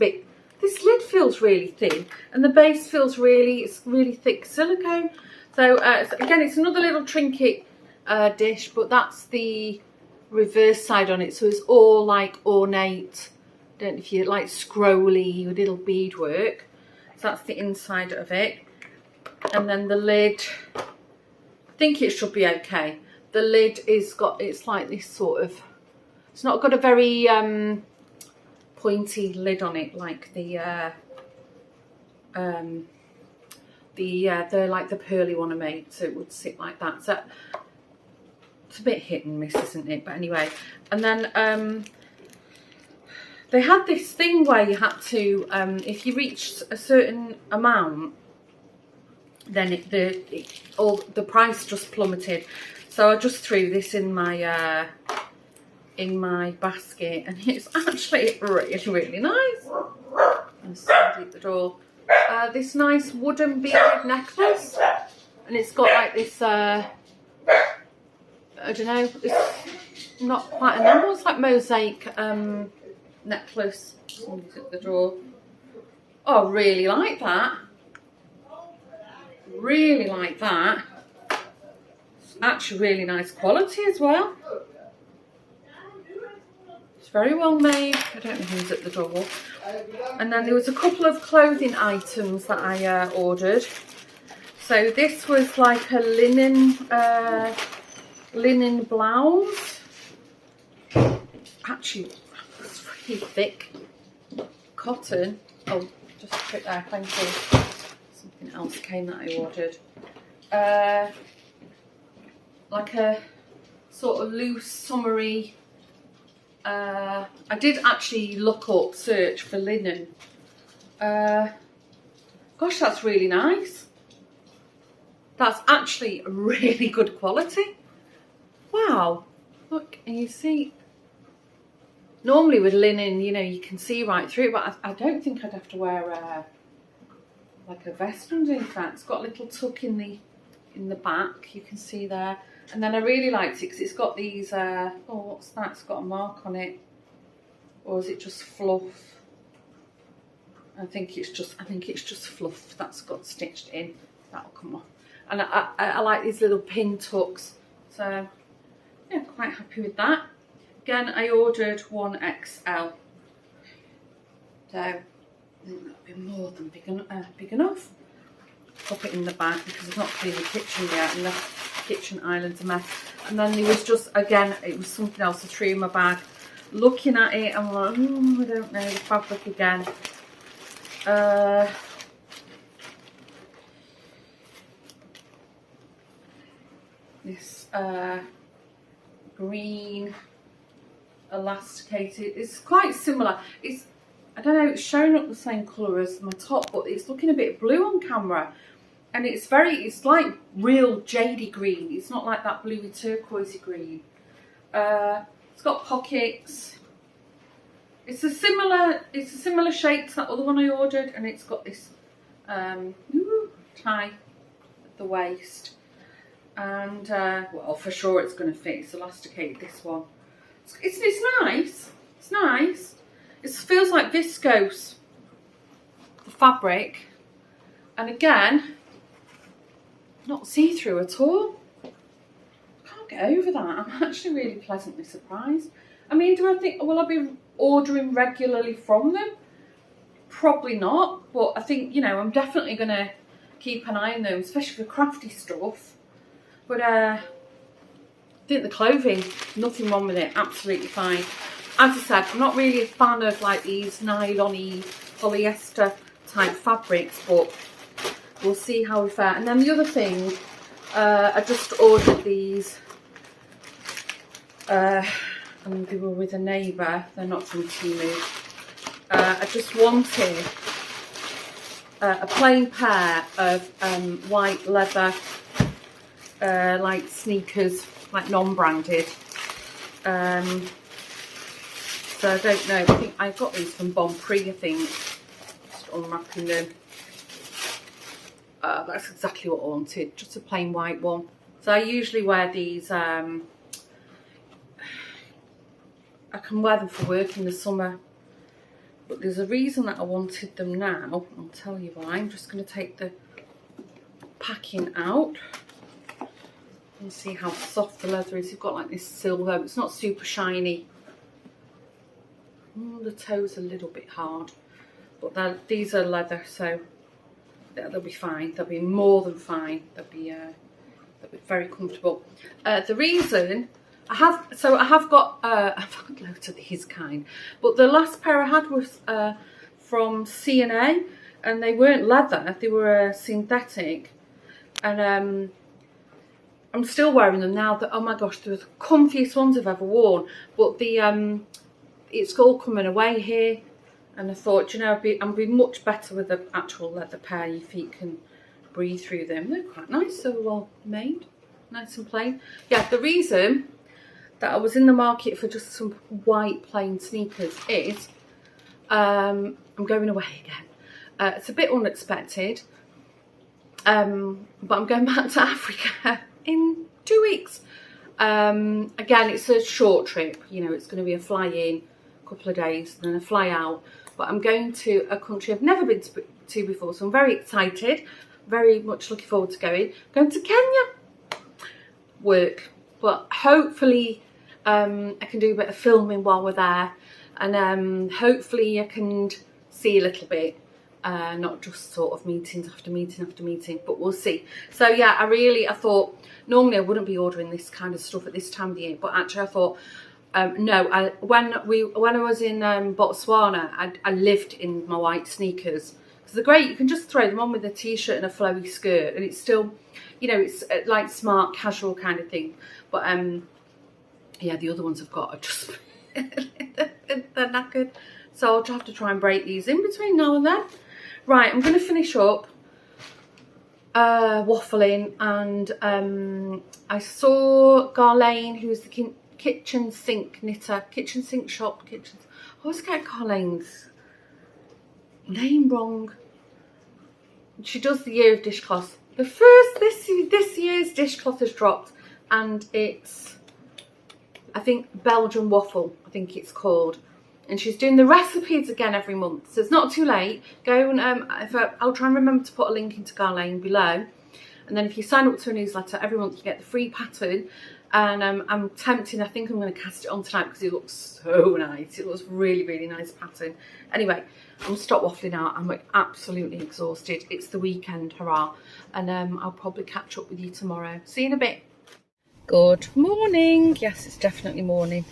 really thin, and the base feels it's really thick silicone. So again, it's another little trinket dish, but that's the reverse side on it. So it's all like ornate. Don't know if you like scrolly with little beadwork. So that's the inside of it. And then the lid, I think it should be okay. The lid it's like this sort of, it's not got a very pointy lid on it like the like the pearly one I made, so it would sit like that. So it's a bit hit and miss, isn't it? But anyway, and then they had this thing where you had to, if you reached a certain amount, then the price just plummeted. So I just threw this in my basket, and it's actually really nice. Let's leave the door. This nice wooden beaded necklace, and it's got like this. I don't know. It's not quite a normal. It's like mosaic necklace. Somebody's at the door. Oh, I really like that. Really like that. It's actually really nice quality as well. It's very well made. I don't know who's at the door. And then there was a couple of clothing items that I ordered. So this was like a linen blouse. Actually, it's really thick. Cotton. Oh, just put there, thank you. Something else came that I ordered. Like a sort of loose, summery. I did actually search for linen. Gosh, that's really nice. That's actually really good quality. Wow. Look, and you see, normally with linen, you can see right through it, but I don't think I'd have to wear like a vest underneath that. It's got a little tuck in the back, you can see there. And then I really liked it because it's got these, oh, what's that? It's got a mark on it. Or is it just fluff? I think it's just fluff that's got stitched in. That'll come off. And I like these little pin tucks. So yeah, quite happy with that. Again, I ordered 1XL. So I think that'll be more than big enough. Pop it in the bag because I've not cleaned the kitchen yet and the kitchen island's a mess. And then there was just, again, it was something else I threw in my bag. Looking at it, I'm like, I don't know, the fabric again. This green elasticated, it's quite similar. It's, I don't know, it's showing up the same colour as my top, but it's looking a bit blue on camera. And it's like real jadey green. It's not like that bluey turquoisey green. It's got pockets. It's a similar shape to that other one I ordered, and it's got this tie at the waist. And well, for sure it's going to fit. It's elasticated, this one. It's nice. It's nice. It feels like viscose, the fabric, and again, not see-through at all. I can't get over that. I'm actually really pleasantly surprised. I mean, do I think, will I be ordering regularly from them? Probably not, but I think, you know, I'm definitely going to keep an eye on them, especially for crafty stuff. But I think the clothing, nothing wrong with it, absolutely fine. As I said, I'm not really a fan of like these nylon-y polyester type fabrics, but we'll see how we fare. And then the other thing, I just ordered these, and they were with a neighbour, they're not from Temu. I just wanted a plain pair of white leather, like sneakers, like non-branded. So I don't know, I think I got these from Bon Prix, I think. Just unwrapping them. That's exactly what I wanted, just a plain white one. So I usually wear these, I can wear them for work in the summer. But there's a reason that I wanted them now. I'll tell you why. I'm just going to take the packing out and see how soft the leather is. You've got like this silver, it's not super shiny. The toe's a little bit hard, but these are leather, so they'll be fine. They'll be more than fine. They'll be very comfortable. The reason I have got loads of these kind, but the last pair I had was from C&A, and they weren't leather. They were synthetic, and I'm still wearing them now. Oh my gosh, they're the comfiest ones I've ever worn. But the it's all coming away here, and I thought, you know, I'd be much better with the actual leather pair. Your feet can breathe through them. They're quite nice, so well made, nice and plain. Yeah, the reason that I was in the market for just some white plain sneakers is I'm going away again. It's a bit unexpected, but I'm going back to Africa in 2 weeks. Again, it's a short trip, you know, it's going to be a fly in, a couple of days, and then a fly out. But I'm going to a country I've never been to before, so I'm very excited, very much looking forward to going. Going to Kenya, work, but hopefully I can do a bit of filming while we're there, and hopefully I can see a little bit, not just sort of meetings after meeting after meeting, but we'll see. So yeah, I thought normally I wouldn't be ordering this kind of stuff at this time of the year, but actually I thought no, when I was in Botswana, I lived in my white sneakers, because they're great. You can just throw them on with a t-shirt and a flowy skirt, and it's still, you know, it's like smart casual kind of thing. But yeah, the other ones I've got are just they're knackered, so I'll have to try and break these in between now and then. Right, I'm going to finish up waffling, and I saw Garlane, who's the kitchen sink knitter, kitchen sink shop, I always get Garlane's name wrong. She does the year of dishcloths. The first this year's dishcloth has dropped, and it's, I think, Belgian waffle, I think it's called. and she's doing the recipes again every month, so it's not too late. Go and I'll try and remember to put a link into Garlane below, and then if you sign up to a newsletter every month you get the free pattern. And I'm tempting, I think I'm going to cast it on tonight because it looks so nice. It looks really, really nice pattern. Anyway, I'm going to stop waffling out. I'm absolutely exhausted. It's the weekend, hurrah. And I'll probably catch up with you tomorrow. See you in a bit. Good morning. Yes, it's definitely morning.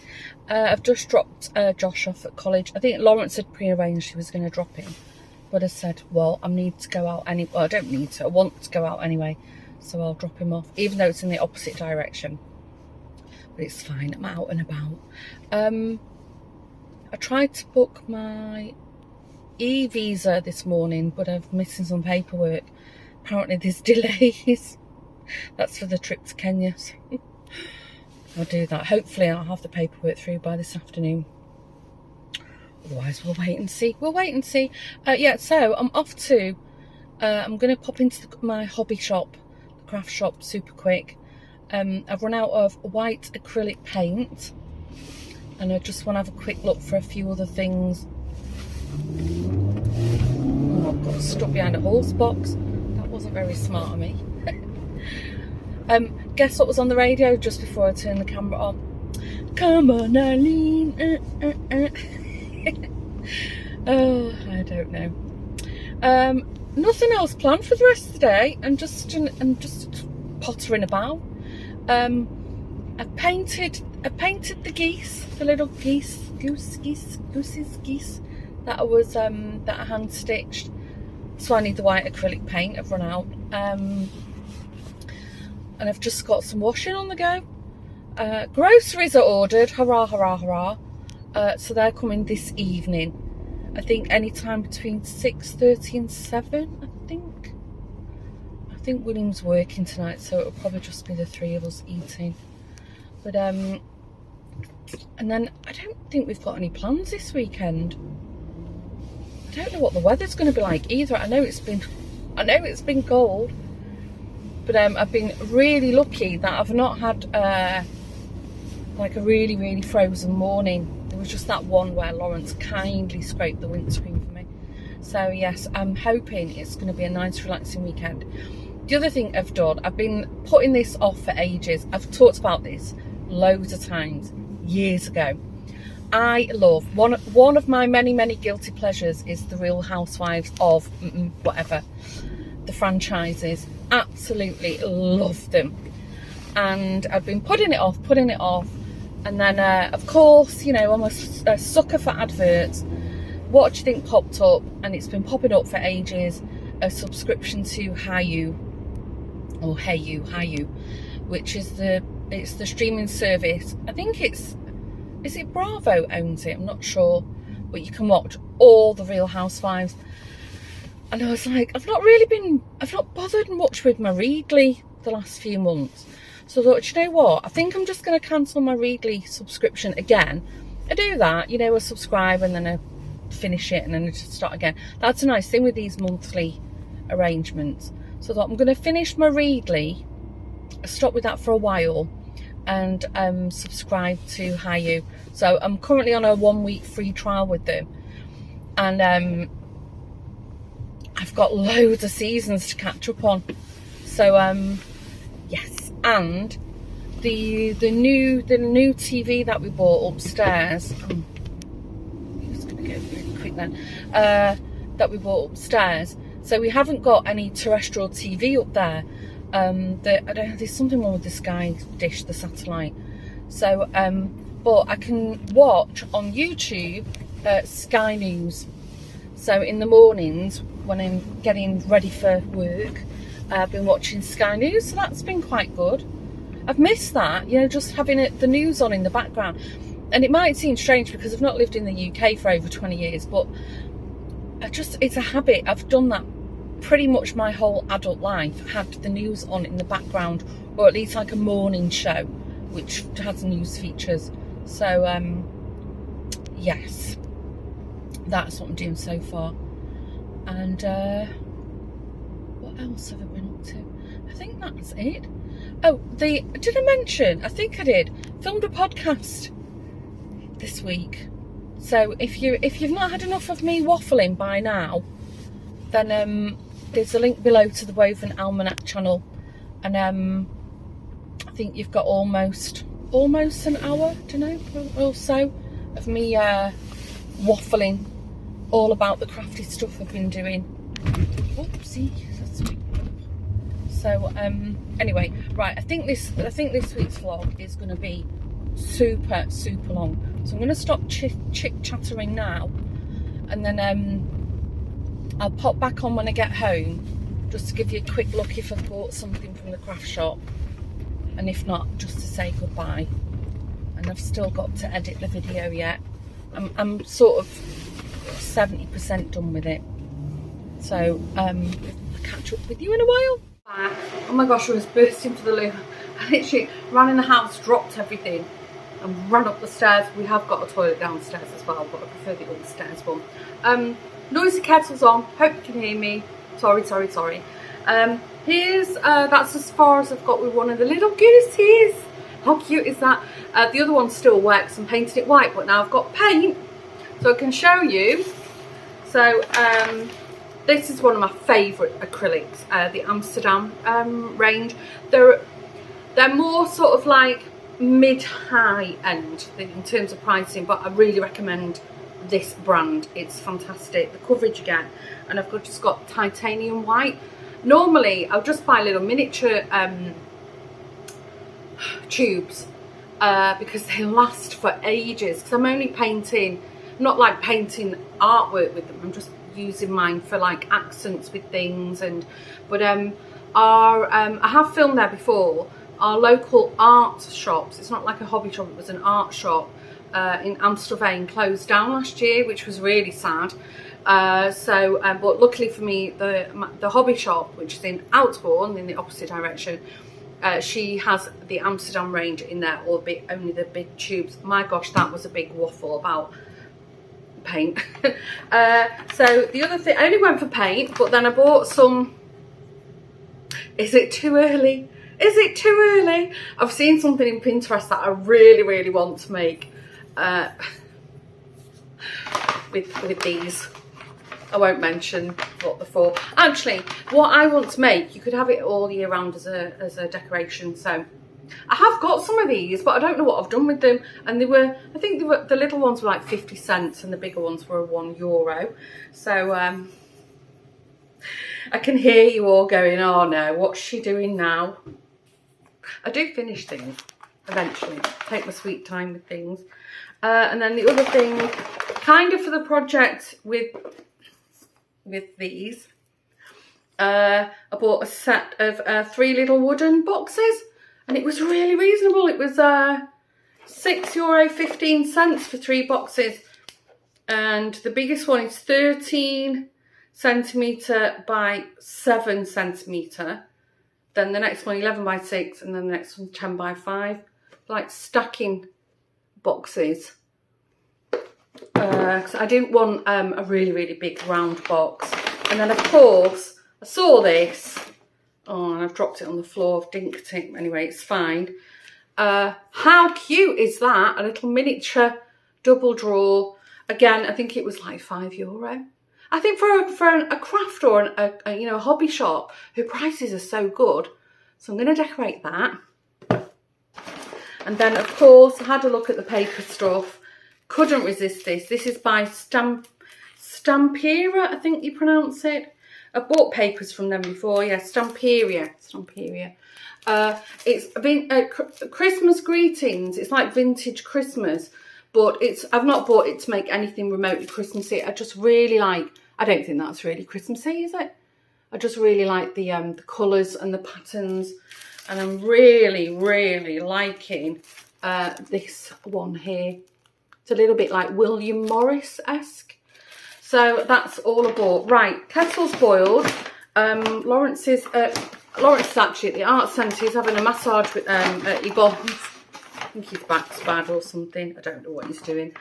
I've just dropped Josh off at college. I think Lawrence had pre-arranged she was going to drop him. But I said, well, I need to go out anyway. Well, I don't need to. I want to go out anyway. So I'll drop him off, even though it's in the opposite direction. But it's fine, I'm out and about. I tried to book my e-visa this morning, but I'm missing some paperwork. Apparently there's delays. That's for the trip to Kenya. So I'll do that. Hopefully I'll have the paperwork through by this afternoon. Otherwise we'll wait and see. We'll wait and see. Yeah, so I'm off to, I'm going to pop into my hobby shop, the craft shop, super quick. I've run out of white acrylic paint and I just want to have a quick look for a few other things. Oh, I've got stuck behind a horse box. That wasn't very smart of me. Guess what was on the radio just before I turned the camera on? Come on, Eileen. Oh, I don't know. Nothing else planned for the rest of the day. I'm just pottering about. I painted the geese, the little geese that I was that I hand stitched. So I need the white acrylic paint. I've run out, and I've just got some washing on the go. Groceries are ordered. Hurrah, hurrah, hurrah! So they're coming this evening. I think any time between 6:30 and 7. I think William's working tonight, so it'll probably just be the three of us eating. But and then I don't think we've got any plans this weekend. I don't know what the weather's going to be like either. I know it's been cold, but I've been really lucky that I've not had like a really, really frozen morning. There was just that one where Lawrence kindly scraped the windscreen for me. So yes, I'm hoping it's going to be a nice relaxing weekend. The other thing I've done, I've been putting this off for ages. I've talked about this loads of times, years ago. I love, one of my many, many guilty pleasures is the Real Housewives of whatever, the franchises. Absolutely love them. And I've been putting it off. And then, of course, you know, I'm a sucker for adverts. What do you think popped up? And it's been popping up for ages. A subscription to Hulu, or Hulu, which is the streaming service. I think is it Bravo owns it? I'm not sure, but you can watch all the Real Housewives. And I was like, I've not bothered much with my Readly the last few months. So I thought, you know what? I think I'm just going to cancel my Readly subscription again. I do that, you know, I subscribe and then I finish it and then I just start again. That's a nice thing with these monthly arrangements. So I thought I'm going to finish my Readly, stop with that for a while, and subscribe to Hulu. So I'm currently on a 1-week free trial with them, and I've got loads of seasons to catch up on. So yes, and the new TV that we bought upstairs. I'm just going to go really quick then. That we bought upstairs. So we haven't got any terrestrial TV up there. There's something wrong with the Sky dish, the satellite. So, but I can watch on YouTube Sky News. So in the mornings when I'm getting ready for work, I've been watching Sky News. So that's been quite good. I've missed that, you know, just having the news on in the background. And it might seem strange because I've not lived in the UK for over 20 years, but it's a habit. I've done that pretty much my whole adult life, had the news on in the background, or at least like a morning show which has news features. So yes, that's what I'm doing so far. And what else have I been up to? I think that's it. Oh, did I mention, I think I did, filmed a podcast this week. So if you've not had enough of me waffling by now, then there's a link below to the Woven Almanac channel, and I think you've got almost an hour, don't know, or so of me waffling all about the crafty stuff I've been doing. Oopsie, that's me. So anyway, right, I think this week's vlog is going to be super long, so I'm going to stop chit chattering now, and then I'll pop back on when I get home, just to give you a quick look if I've bought something from the craft shop, and if not, just to say goodbye. And I've still got to edit the video yet. I'm sort of 70% done with it, so I'll catch up with you in a while. Oh my gosh, I was bursting for the loo. I literally ran in the house, dropped everything, and ran up the stairs. We have got a toilet downstairs as well, but I prefer the upstairs one. Noisy kettle's on, hope you can hear me. Sorry. Here's that's as far as I've got with one of the little goosies. How cute is that? The other one still works. I'm painting it white, but now I've got paint, so I can show you. So this is one of my favourite acrylics, the Amsterdam range. They're more sort of like mid-high end in terms of pricing, but I really recommend this brand. It's fantastic. The coverage again, and I've just got titanium white. Normally I'll just buy little miniature tubes because they last for ages, because I'm only painting, not like painting artwork with them, I'm just using mine for like accents with things. And but I have filmed there before. Our local art shops, it's not like a hobby shop, it was an art shop in Amstelveen, closed down last year, which was really sad. But luckily for me, the hobby shop, which is in Outbourne in the opposite direction, she has the Amsterdam range in there, only the big tubes. My gosh, that was a big waffle about paint. So the other thing, I only went for paint, but then I bought some. Is it too early? Is it too early? I've seen something in Pinterest that I really want to make with these. I won't mention what they're for. Actually, what I want to make, you could have it all year round as a decoration. So I have got some of these, but I don't know what I've done with them. And I think the little ones were like 50 cents and the bigger ones were €1. So I can hear you all going, oh no, what's she doing now? I do finish things eventually, take my sweet time with things. And then the other thing, kind of for the project with these, I bought a set of 3 little wooden boxes, and it was really reasonable. It was €6.15 for 3 boxes, and the biggest one is 13 centimetre by 7 centimetre. Then the next one 11 by 6, and then the next one 10 by 5, like stacking boxes. Because I didn't want a really big round box. And then of course I saw this. Oh, and I've dropped it on the floor. I've dinked it. Anyway, it's fine. How cute is that? A little miniature double drawer. Again, I think it was like €5. I think for a craft or a hobby shop, whose prices are so good. So I'm going to decorate that. And then of course I had a look at the paper stuff. Couldn't resist this. This is by Stamperia, I think you pronounce it. I've bought papers from them before. Yeah, Stamperia. It's been Christmas greetings. It's like vintage Christmas, but I've not bought it to make anything remotely Christmassy. I just really like. I don't think that's really Christmassy, is it? I just really like the colours and the patterns, and I'm really liking this one here. It's a little bit like William Morris-esque. So that's all I bought. Right, kettle's boiled. Lawrence is actually at the art centre. He's having a massage with Yvonne's. I think his back's bad or something. I don't know what he's doing.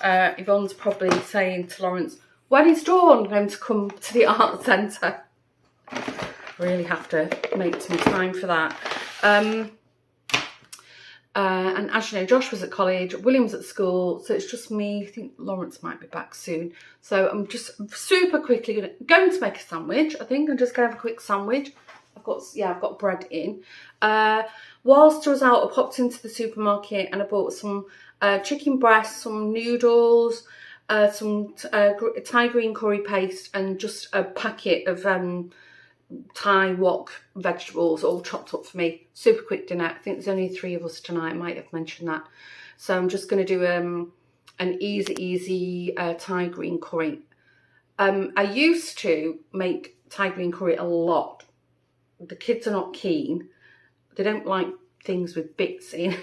Yvonne's probably saying to Lawrence, when is Dawn going to come to the art centre? Really have to make some time for that. And as you know, Josh was at college, William's at school, so it's just me. I think Lawrence might be back soon. So I'm just super quickly going to make a sandwich. I think I'm just going to have a quick sandwich. I've got bread in. Whilst I was out, I popped into the supermarket and I bought some chicken breasts, some noodles, some Thai green curry paste, and just a packet of Thai wok vegetables all chopped up for me. Super quick dinner. I think there's only 3 of us tonight. I might have mentioned that. So I'm just going to do an easy Thai green curry. I used to make Thai green curry a lot. The kids are not keen. They don't like things with bits in.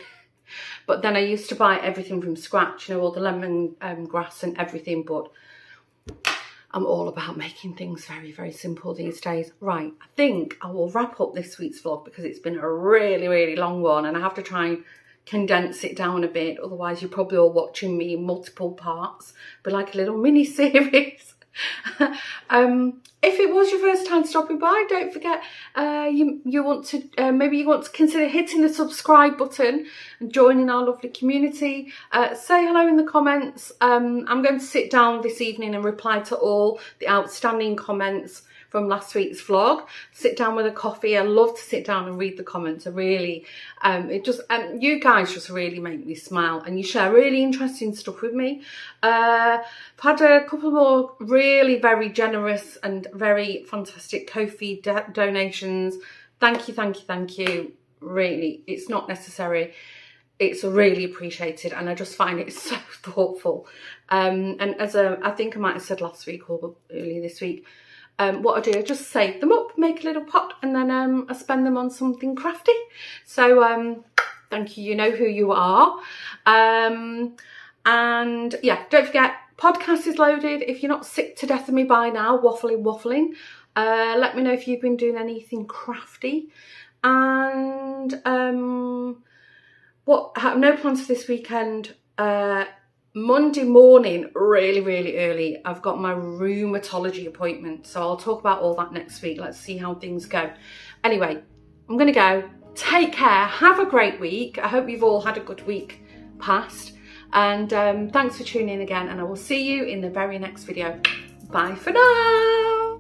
But then I used to buy everything from scratch, you know, all the lemongrass and everything. But I'm all about making things very, very simple these days. Right, I think I will wrap up this week's vlog because it's been a really, really long one and I have to try and condense it down a bit. Otherwise, you're probably all watching me in multiple parts, but like a little mini series. If it was your first time stopping by, don't forget you want to consider hitting the subscribe button and joining our lovely community. Say hello in the comments. I'm going to sit down this evening and reply to all the outstanding comments from last week's vlog. Sit down with a coffee. I love to sit down and read the comments. I really, you guys just really make me smile and you share really interesting stuff with me. I've had a couple more really very generous and very fantastic Ko-fi donations. Thank you. Really, it's not necessary. It's really appreciated and I just find it so thoughtful. And as I think I might have said last week or earlier this week, what I do, I just save them up, make a little pot, and then I spend them on something crafty. So thank you, you know who you are. And yeah, don't forget, podcast is loaded. If you're not sick to death of me by now, waffling, let me know if you've been doing anything crafty. And I have no plans for this weekend. Monday morning, really early, I've got my rheumatology appointment. So I'll talk about all that next week. Let's see how things go. Anyway, I'm going to go. Take care. Have a great week. I hope you've all had a good week past. And thanks for tuning in again. And I will see you in the very next video. Bye for now.